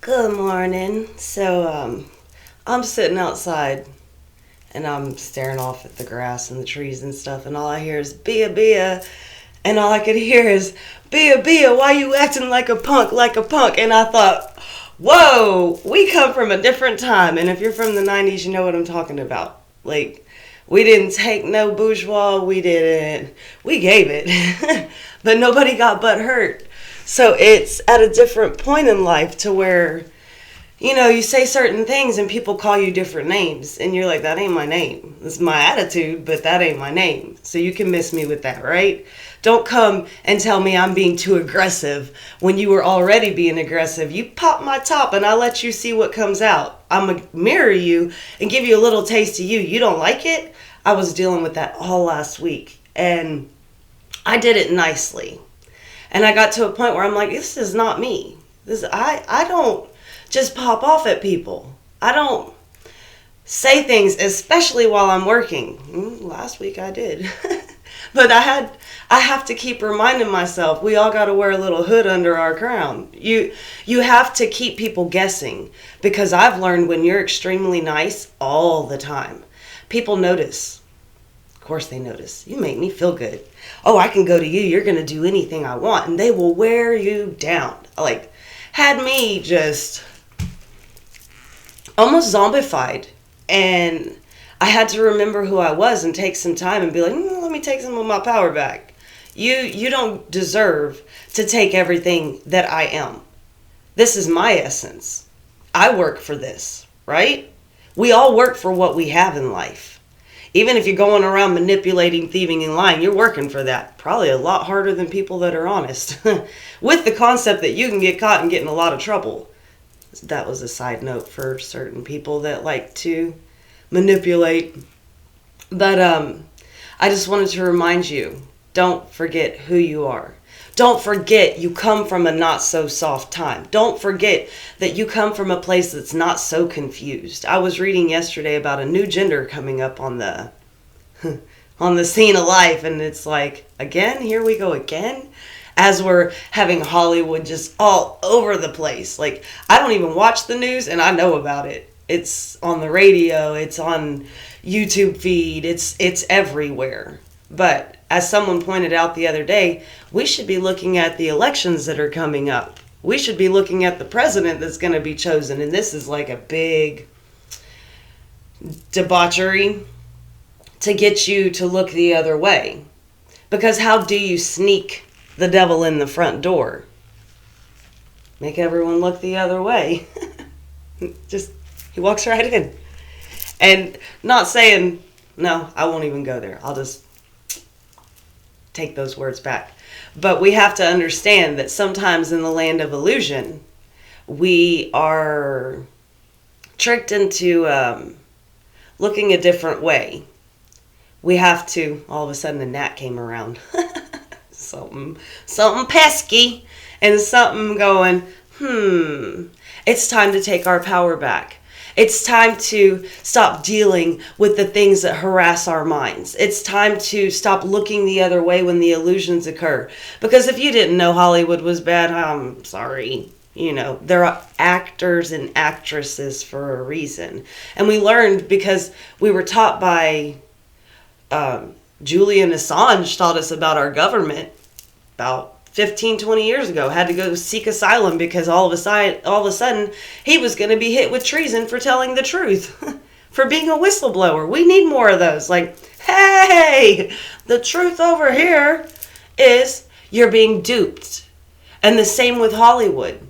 Good morning. I'm sitting outside and I'm staring off at the grass and the trees and stuff, and all I hear is Bia Bia, and all I could hear is Bia Bia, why you acting like a punk, like a punk? And I thought, whoa, we come from a different time, and if you're from the 90s, you know what I'm talking about. Like, we didn't take no bourgeois, we gave it, but nobody got butt hurt. So it's at a different point in life to where, you say certain things and people call you different names. And you're like, that ain't my name. It's my attitude, but that ain't my name. So you can miss me with that, right? Don't come and tell me I'm being too aggressive when you were already being aggressive. You pop my top and I let you see what comes out. I'm going to mirror you and give you a little taste of you. You don't like it? I was dealing with that all last week. And I did it nicely. And I got to a point where I'm like, this is not me. I don't just pop off at people. I don't say things, especially while I'm working. Last week I did. But I have to keep reminding myself, we all got to wear a little hood under our crown. You have to keep people guessing, because I've learned when you're extremely nice all the time, people notice. Of course they notice. You make me feel good. Oh, I can go to you. You're going to do anything I want. And they will wear you down. Like, had me just almost zombified. And I had to remember who I was and take some time and be like, let me take some of my power back. You don't deserve to take everything that I am. This is my essence. I work for this, right? We all work for what we have in life. Even if you're going around manipulating, thieving, and lying, you're working for that. Probably a lot harder than people that are honest. With the concept that you can get caught and get in a lot of trouble. That was a side note for certain people that like to manipulate. But I just wanted to remind you, don't forget who you are. Don't forget you come from a not so soft time. Don't forget that you come from a place that's not so confused. I was reading yesterday about a new gender coming up on the on the scene of life, and it's like, again, here we go again, as we're having Hollywood just all over the place. Like, I don't even watch the news and I know about it. It's on the radio, it's on YouTube feed, it's everywhere. But as someone pointed out the other day, we should be looking at the elections that are coming up. We should be looking at the president that's going to be chosen. And this is like a big debauchery to get you to look the other way. Because how do you sneak the devil in the front door? Make everyone look the other way. Just, he walks right in. And not saying, no, I won't even go there. I'll just take those words back. But we have to understand that sometimes in the land of illusion, we are tricked into looking a different way. We have to, all of a sudden the gnat came around. something pesky, and something going, it's time to take our power back. It's time to stop dealing with the things that harass our minds. It's time to stop looking the other way when the illusions occur. Because if you didn't know Hollywood was bad, I'm sorry. There are actors and actresses for a reason. And we learned because we were taught by Julian Assange taught us about our government about 15, 20 years ago. Had to go seek asylum because all of a sudden he was going to be hit with treason for telling the truth, for being a whistleblower. We need more of those. Like, hey, the truth over here is you're being duped. And the same with Hollywood.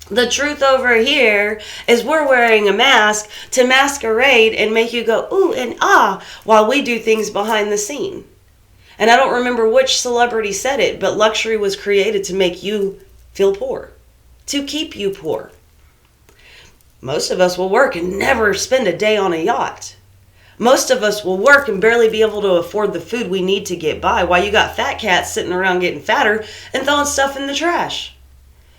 The truth over here is we're wearing a mask to masquerade and make you go ooh and ah while we do things behind the scene. And I don't remember which celebrity said it, but luxury was created to make you feel poor, to keep you poor. Most of us will work and never spend a day on a yacht. Most of us will work and barely be able to afford the food we need to get by, while you got fat cats sitting around getting fatter and throwing stuff in the trash.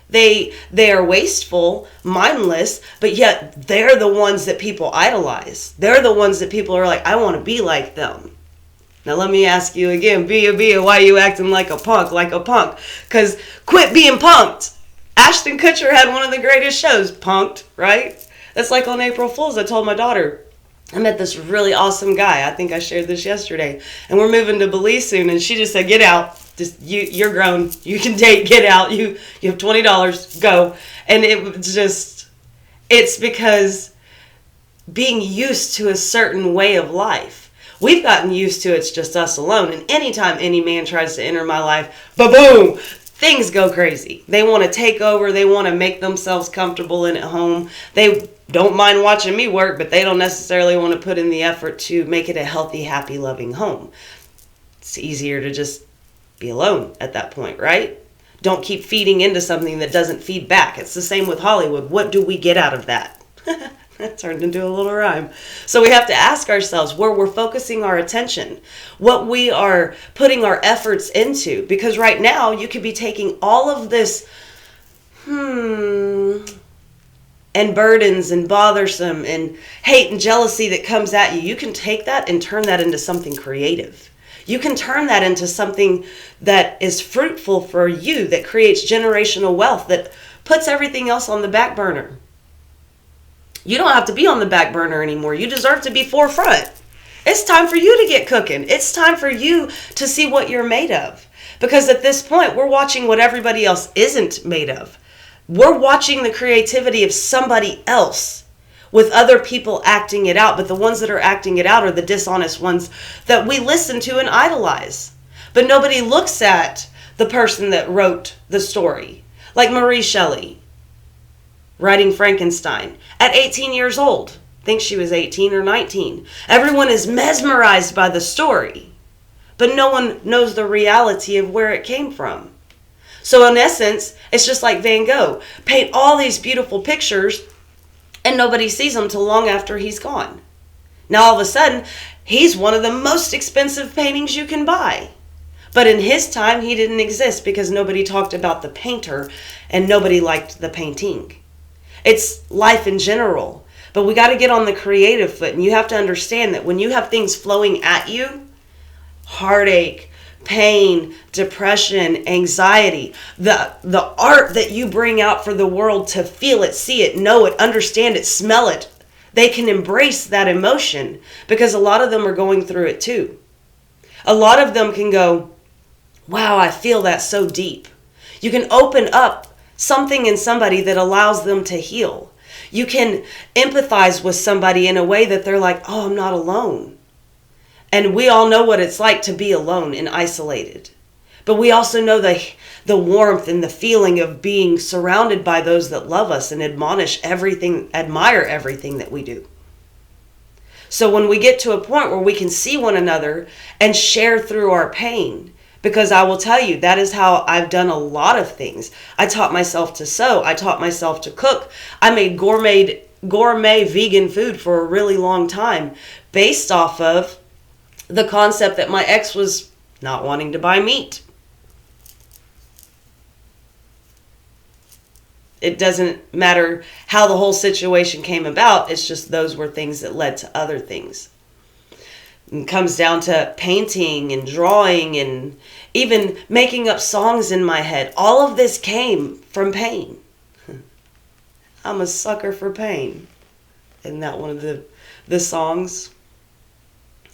They are wasteful, mindless, but yet they're the ones that people idolize. They're the ones that people are like, I want to be like them. Now let me ask you again, Bia, why are you acting like a punk, like a punk? Because quit being punked. Ashton Kutcher had one of the greatest shows, Punked, right? That's like on April Fool's. I told my daughter, I met this really awesome guy. I think I shared this yesterday. And we're moving to Belize soon. And she just said, get out. Just you're grown. You can date. Get out. You have $20. Go. And it was just, it's because being used to a certain way of life. We've gotten used to it's just us alone. And anytime any man tries to enter my life, ba-boom, things go crazy. They want to take over. They want to make themselves comfortable in at home. They don't mind watching me work, but they don't necessarily want to put in the effort to make it a healthy, happy, loving home. It's easier to just be alone at that point, right? Don't keep feeding into something that doesn't feed back. It's the same with Hollywood. What do we get out of that? That turned into a little rhyme. So we have to ask ourselves where we're focusing our attention, what we are putting our efforts into. Because right now you could be taking all of this and burdens and bothersome and hate and jealousy that comes at you. You can take that and turn that into something creative. You can turn that into something that is fruitful for you, that creates generational wealth, that puts everything else on the back burner. You don't have to be on the back burner anymore. You deserve to be forefront. It's time for you to get cooking. It's time for you to see what you're made of. Because at this point, we're watching what everybody else isn't made of. We're watching the creativity of somebody else with other people acting it out. But the ones that are acting it out are the dishonest ones that we listen to and idolize. But nobody looks at the person that wrote the story. Like Mary Shelley, writing Frankenstein at 18 years old. I think she was 18 or 19. Everyone is mesmerized by the story, but no one knows the reality of where it came from. So in essence, it's just like Van Gogh. Paint all these beautiful pictures and nobody sees them till long after he's gone. Now all of a sudden, he's one of the most expensive paintings you can buy. But in his time, he didn't exist because nobody talked about the painter and nobody liked the painting. It's life in general. But we got to get on the creative foot. And you have to understand that when you have things flowing at you, heartache, pain, depression, anxiety, the art that you bring out for the world to feel it, see it, know it, understand it, smell it, they can embrace that emotion because a lot of them are going through it too. A lot of them can go, wow, I feel that so deep. You can open up something in somebody that allows them to heal. You can empathize with somebody in a way that they're like, oh, I'm not alone. And we all know what it's like to be alone and isolated. But we also know the warmth and the feeling of being surrounded by those that love us and admire everything that we do. So when we get to a point where we can see one another and share through our pain, because I will tell you, that is how I've done a lot of things. I taught myself to sew. I taught myself to cook. I made gourmet vegan food for a really long time based off of the concept that my ex was not wanting to buy meat. It doesn't matter how the whole situation came about. It's just those were things that led to other things. It comes down to painting and drawing and even making up songs in my head. All of this came from pain. I'm a sucker for pain. Isn't that one of the songs?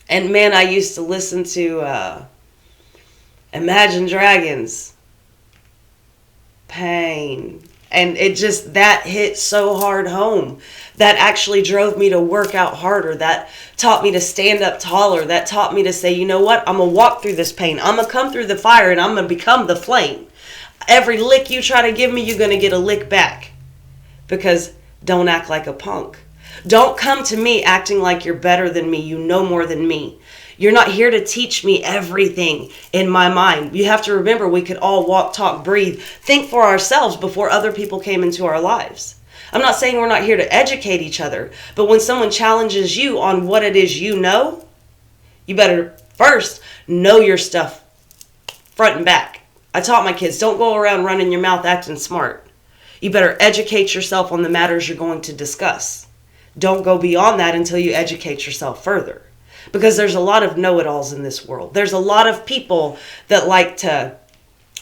And man, I used to listen to Imagine Dragons. Pain. And it just, that hit so hard home. That actually drove me to work out harder. That taught me to stand up taller. That taught me to say, you know what? I'm going to walk through this pain. I'm going to come through the fire and I'm going to become the flame. Every lick you try to give me, you're going to get a lick back. Because don't act like a punk. Don't come to me acting like you're better than me. You know more than me. You're not here to teach me everything in my mind. You have to remember we could all walk, talk, breathe, think for ourselves before other people came into our lives. I'm not saying we're not here to educate each other, but when someone challenges you on what it is you know, you better first know your stuff front and back. I taught my kids, don't go around running your mouth acting smart. You better educate yourself on the matters you're going to discuss. Don't go beyond that until you educate yourself further. Because there's a lot of know-it-alls in this world. There's a lot of people that like to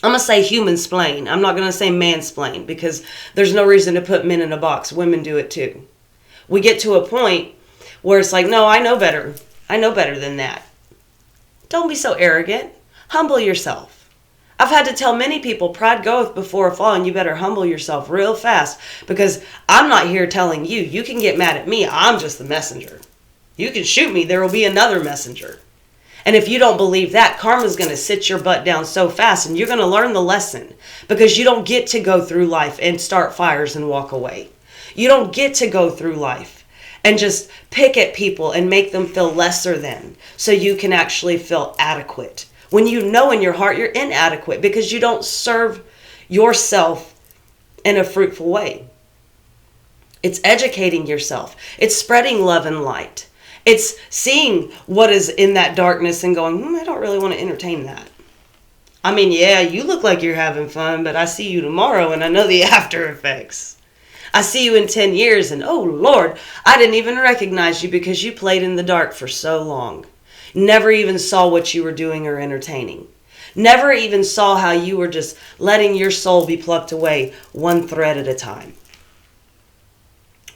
I'm going to say human splain. I'm not going to say mansplain, because there's no reason to put men in a box. Women do it too. We get to a point where it's like, no, I know better. I know better than that. Don't be so arrogant. Humble yourself. I've had to tell many people, pride goeth before a fall, and you better humble yourself real fast, because I'm not here telling you. You can get mad at me. I'm just the messenger. You can shoot me. There will be another messenger. And if you don't believe that, karma's going to sit your butt down so fast, and you're going to learn the lesson, because you don't get to go through life and start fires and walk away. You don't get to go through life and just pick at people and make them feel lesser than, so you can actually feel adequate. When you know in your heart you're inadequate because you don't serve yourself in a fruitful way. It's educating yourself. It's spreading love and light. It's seeing what is in that darkness and going, I don't really want to entertain that. I mean, yeah, you look like you're having fun, but I see you tomorrow and I know the after effects. I see you in 10 years and, oh Lord, I didn't even recognize you because you played in the dark for so long. Never even saw what you were doing or entertaining. Never even saw how you were just letting your soul be plucked away one thread at a time.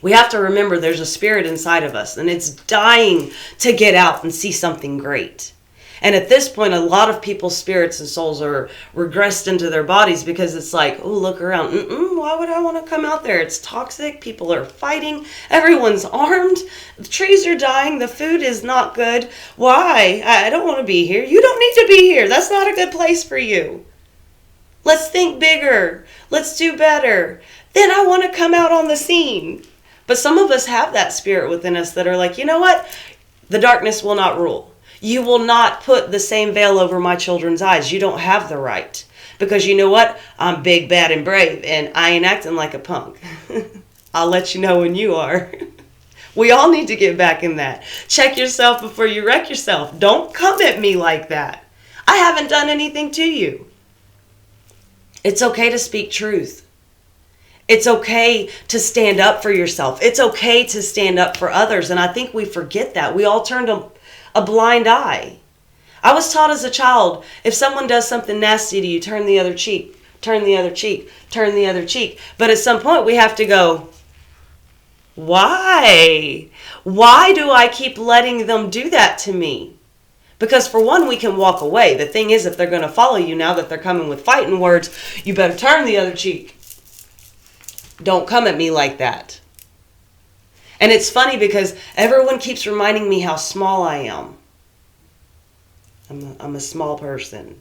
We have to remember there's a spirit inside of us, and it's dying to get out and see something great. And at this point, a lot of people's spirits and souls are regressed into their bodies because it's like, oh, look around. Why would I want to come out there? It's toxic. People are fighting. Everyone's armed. The trees are dying. The food is not good. Why? I don't want to be here. You don't need to be here. That's not a good place for you. Let's think bigger. Let's do better. Then I want to come out on the scene. But some of us have that spirit within us that are like, you know what? The darkness will not rule. You will not put the same veil over my children's eyes. You don't have the right. Because you know what? I'm big, bad, and brave, and I ain't acting like a punk. I'll let you know when you are. We all need to get back in that. Check yourself before you wreck yourself. Don't come at me like that. I haven't done anything to you. It's okay to speak truth. It's okay to stand up for yourself. It's okay to stand up for others. And I think we forget that. We all turned a blind eye. I was taught as a child, if someone does something nasty to you, turn the other cheek, turn the other cheek, turn the other cheek. But at some point we have to go, why? Why do I keep letting them do that to me? Because for one, we can walk away. The thing is, if they're going to follow you now that they're coming with fighting words, you better turn the other cheek. Don't come at me like that. And it's funny because everyone keeps reminding me how small I am. I'm a small person.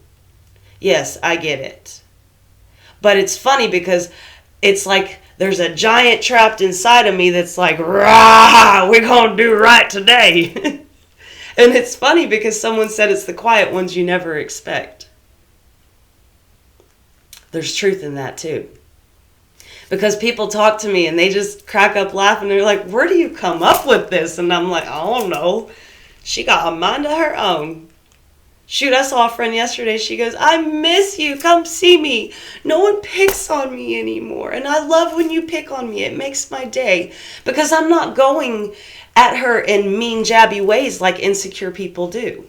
Yes, I get it. But it's funny because it's like there's a giant trapped inside of me that's like, rah, we're going to do right today. And it's funny because someone said it's the quiet ones you never expect. There's truth in that too. Because people talk to me and they just crack up laughing. They're like, where do you come up with this? And I'm like, I don't know. She got a mind of her own. Shoot, I saw a friend yesterday. She goes, I miss you. Come see me. No one picks on me anymore. And I love when you pick on me. It makes my day. Because I'm not going at her in mean, jabby ways like insecure people do.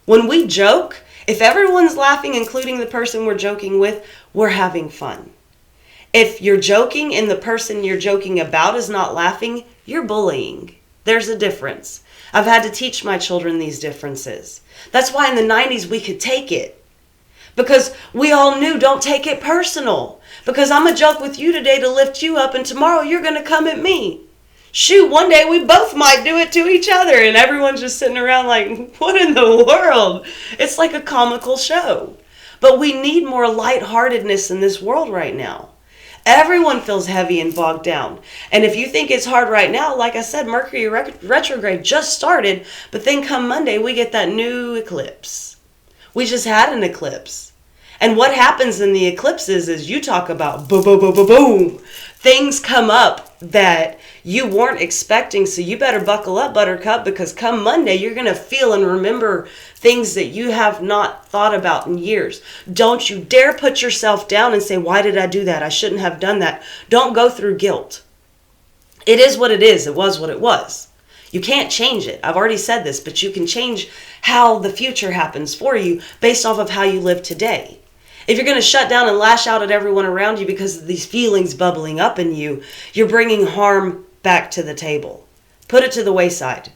When we joke, if everyone's laughing, including the person we're joking with, we're having fun. If you're joking and the person you're joking about is not laughing, you're bullying. There's a difference. I've had to teach my children these differences. That's why in the 90s we could take it. Because we all knew, don't take it personal. Because I'm a joke with you today to lift you up, and tomorrow you're going to come at me. Shoot, one day we both might do it to each other, and everyone's just sitting around like, what in the world? It's like a comical show. But we need more lightheartedness in this world right now. Everyone feels heavy and bogged down. And if you think it's hard right now, like I said, Mercury retrograde just started, but then come Monday, we get that new eclipse. We just had an eclipse. And what happens in the eclipses is you talk about boom, boom, boom, boom, boom. Things come up that you weren't expecting, so you better buckle up, Buttercup, because come Monday, you're going to feel and remember things that you have not thought about in years. Don't you dare put yourself down and say, why did I do that? I shouldn't have done that. Don't go through guilt. It is what it is. It was what it was. You can't change it. I've already said this, but you can change how the future happens for you based off of how you live today. If you're going to shut down and lash out at everyone around you because of these feelings bubbling up in you, you're bringing harm back to the table. Put it to the wayside.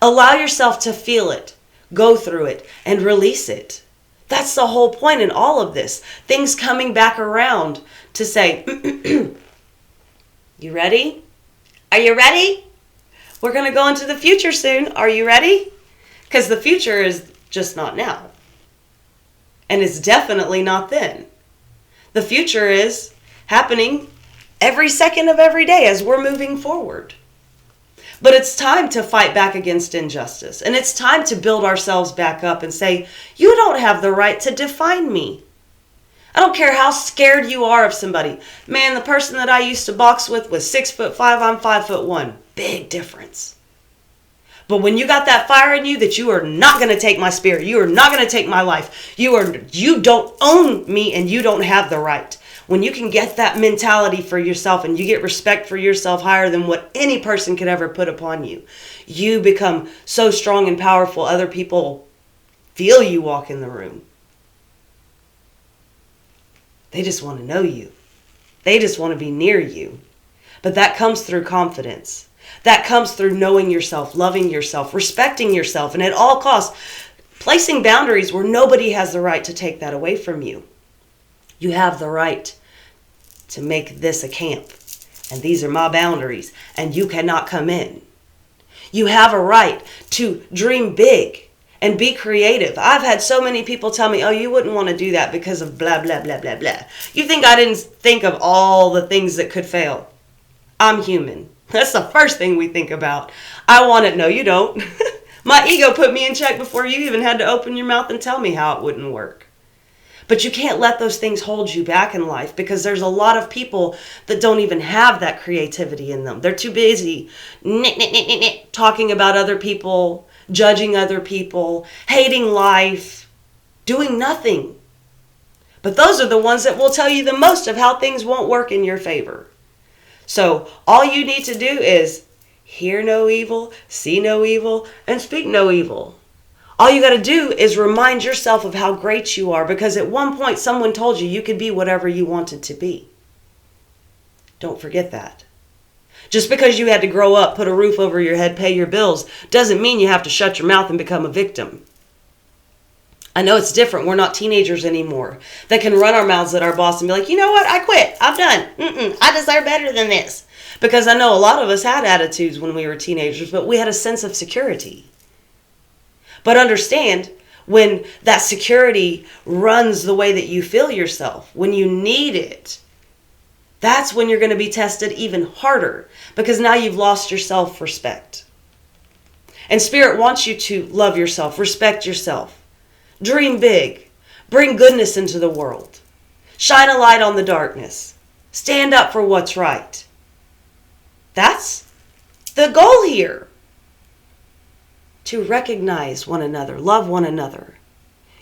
Allow yourself to feel it, go through it, and release it. That's the whole point in all of this. Things coming back around to say, you ready? Are you ready? We're going to go into the future soon. Are you ready? Because the future is just not now. And it's definitely not then. The future is happening every second of every day as we're moving forward. But it's time to fight back against injustice. And it's time to build ourselves back up and say, you don't have the right to define me. I don't care how scared you are of somebody. Man, the person that I used to box with was 6'5", I'm 5'1". Big difference. But when you got that fire in you that you are not going to take my spirit, you are not going to take my life, you don't own me and you don't have the right. When you can get that mentality for yourself and you get respect for yourself higher than what any person could ever put upon you, you become so strong and powerful, other people feel you walk in the room. They just want to know you. They just want to be near you. But that comes through confidence. That comes through knowing yourself, loving yourself, respecting yourself, and at all costs, placing boundaries where nobody has the right to take that away from you. You have the right to make this a camp, and these are my boundaries, and you cannot come in. You have a right to dream big and be creative. I've had so many people tell me, oh, you wouldn't want to do that because of blah, blah, blah, blah, blah. You think I didn't think of all the things that could fail? I'm human. That's the first thing we think about. I want it. No, you don't. My ego put me in check before you even had to open your mouth and tell me how it wouldn't work. But you can't let those things hold you back in life because there's a lot of people that don't even have that creativity in them. They're too busy talking about other people, judging other people, hating life, doing nothing. But those are the ones that will tell you the most of how things won't work in your favor. So all you need to do is hear no evil, see no evil, and speak no evil. All you got to do is remind yourself of how great you are, because at one point someone told you you could be whatever you wanted to be. Don't forget that. Just because you had to grow up, put a roof over your head, pay your bills, doesn't mean you have to shut your mouth and become a victim. I know it's different. We're not teenagers anymore that can run our mouths at our boss and be like, you know what? I quit. I'm done. I deserve better than this. Because I know a lot of us had attitudes when we were teenagers, but we had a sense of security. But understand, when that security runs the way that you feel yourself, when you need it, that's when you're going to be tested even harder, because now you've lost your self-respect. And Spirit wants you to love yourself, respect yourself. Dream big. Bring goodness into the world. Shine a light on the darkness. Stand up for what's right. That's the goal here. To recognize one another, love one another,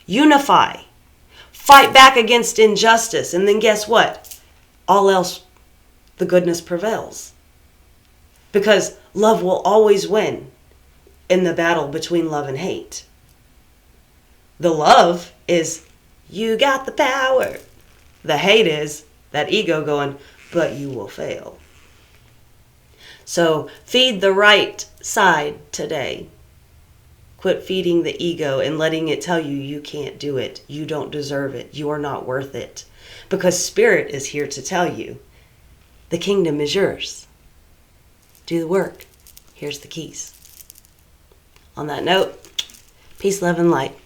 unify, fight back against injustice, and then guess what? All else, the goodness prevails. Because love will always win in the battle between love and hate. The love is, you got the power. The hate is that ego going, but you will fail. So feed the right side today. Quit feeding the ego and letting it tell you you can't do it. You don't deserve it. You are not worth it. Because Spirit is here to tell you the kingdom is yours. Do the work. Here's the keys. On that note, peace, love, and light.